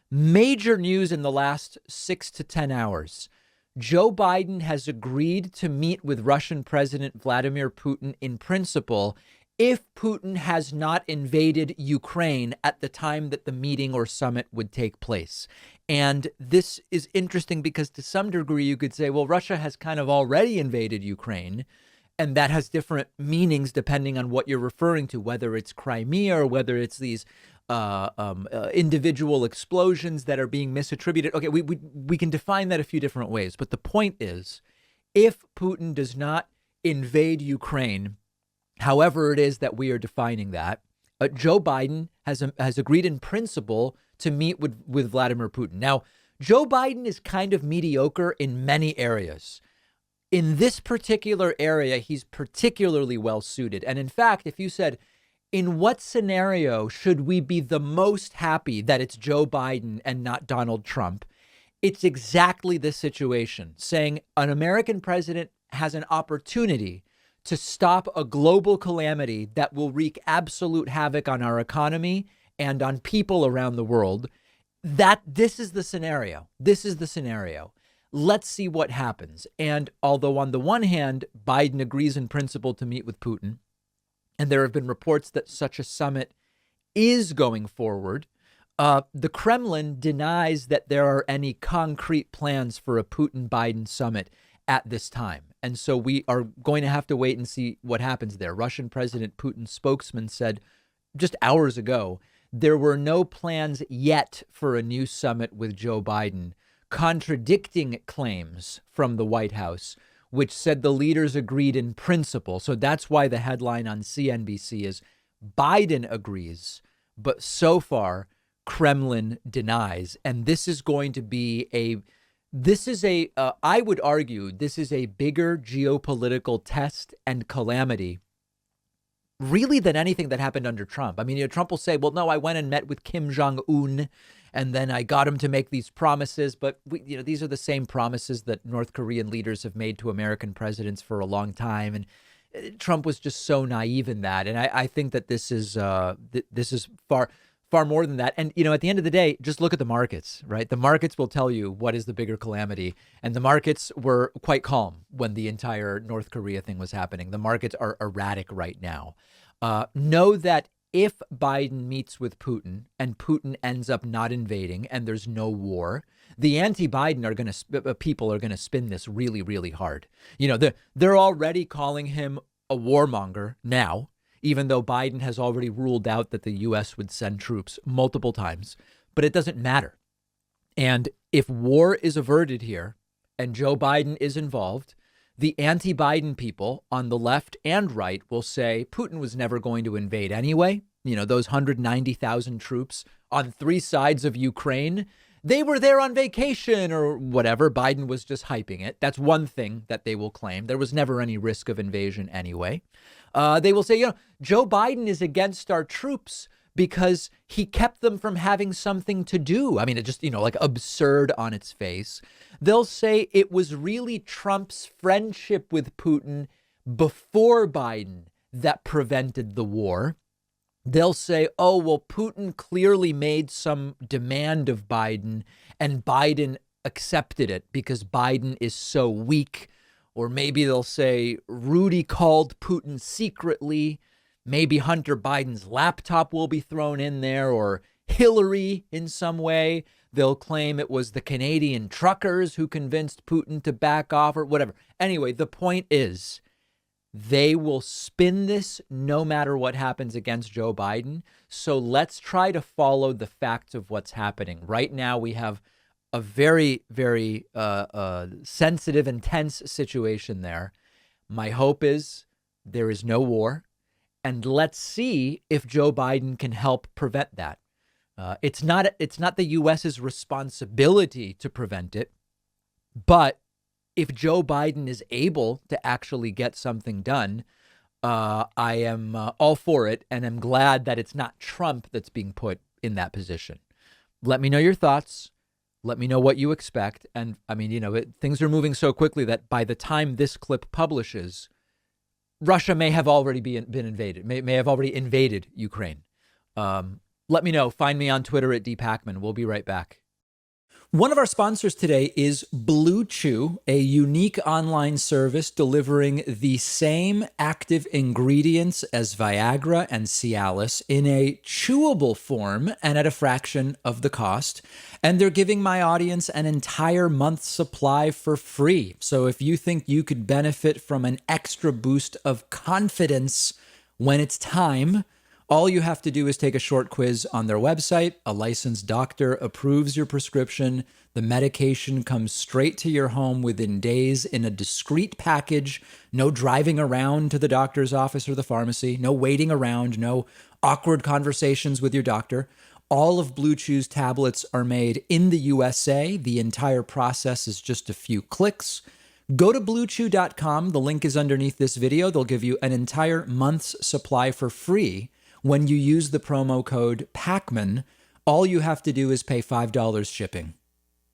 Major news in the last 6 to 10 hours. Joe Biden has agreed to meet with Russian President Vladimir Putin in principle if Putin has not invaded Ukraine at the time that the meeting or summit would take place. And this is interesting because to some degree you could say, well, Russia has kind of already invaded Ukraine. And that has different meanings depending on what you're referring to, whether it's Crimea or whether it's these individual explosions that are being misattributed. Okay, we can define that a few different ways. But the point is, if Putin does not invade Ukraine, however it is that we are defining that, Joe Biden has agreed in principle to meet with Vladimir Putin. Now, Joe Biden is kind of mediocre in many areas. In this particular area, he's particularly well suited. And in fact, if you said, in what scenario should we be the most happy that it's Joe Biden and not Donald Trump? It's exactly this situation, saying an American president has an opportunity to stop a global calamity that will wreak absolute havoc on our economy and on people around the world. This is the scenario. This is the scenario. Let's see what happens. And although on the one hand, Biden agrees in principle to meet with Putin, and there have been reports that such a summit is going forward, the Kremlin denies that there are any concrete plans for a Putin-Biden summit at this time. And so we are going to have to wait and see what happens there. Russian President Putin's spokesman said just hours ago, there were no plans yet for a new summit with Joe Biden, contradicting claims from the White House, which said the leaders agreed in principle. So that's why the headline on CNBC is Biden agrees, but so far Kremlin denies. And this is going to be I would argue this is a bigger geopolitical test and calamity really than anything that happened under Trump. I mean, Trump will say, well, no, I went and met with Kim Jong-un and then I got him to make these promises. But, these are the same promises that North Korean leaders have made to American presidents for a long time. And Trump was just so naive in that. And I think that this is far more than that. And, at the end of the day, just look at the markets, right? The markets will tell you what is the bigger calamity. And the markets were quite calm when the entire North Korea thing was happening. The markets are erratic right now. Know that if Biden meets with Putin and Putin ends up not invading and there's no war, the anti-Biden people are going to spin this really, really hard. They're already calling him a warmonger now, even though Biden has already ruled out that the U.S. would send troops multiple times. But it doesn't matter. And if war is averted here and Joe Biden is involved, the anti-Biden people on the left and right will say Putin was never going to invade anyway. Those 190,000 troops on three sides of Ukraine, they were there on vacation or whatever. Biden was just hyping it. That's one thing that they will claim. There was never any risk of invasion anyway. They will say, Joe Biden is against our troops because he kept them from having something to do. I mean, it just, like absurd on its face. They'll say it was really Trump's friendship with Putin before Biden that prevented the war. They'll say, oh, well, Putin clearly made some demand of Biden and Biden accepted it because Biden is so weak. Or maybe they'll say Rudy called Putin secretly. Maybe Hunter Biden's laptop will be thrown in there, or Hillary in some way. They'll claim it was the Canadian truckers who convinced Putin to back off or whatever. Anyway, the point is they will spin this no matter what happens against Joe Biden. So let's try to follow the facts of what's happening. Right now, we have a very, very sensitive and tense situation there. My hope is there is no war. And let's see if Joe Biden can help prevent that. It's not the U.S.'s responsibility to prevent it. But if Joe Biden is able to actually get something done, I am all for it. And I'm glad that it's not Trump that's being put in that position. Let me know your thoughts. Let me know what you expect. And I mean, things are moving so quickly that by the time this clip publishes, Russia may have already been invaded, may have already invaded Ukraine. Let me know. Find me on Twitter at dpacman. We'll be right back. One of our sponsors today is Blue Chew, a unique online service delivering the same active ingredients as Viagra and Cialis in a chewable form and at a fraction of the cost. And they're giving my audience an entire month's supply for free. So if you think you could benefit from an extra boost of confidence when it's time, all you have to do is take a short quiz on their website. A licensed doctor approves your prescription. The medication comes straight to your home within days in a discreet package. No driving around to the doctor's office or the pharmacy. No waiting around. No awkward conversations with your doctor. All of Blue Chew's tablets are made in the USA. The entire process is just a few clicks. Go to bluechew.com. The link is underneath this video. They'll give you an entire month's supply for free when you use the promo code PACMAN. All you have to do is pay $5 shipping.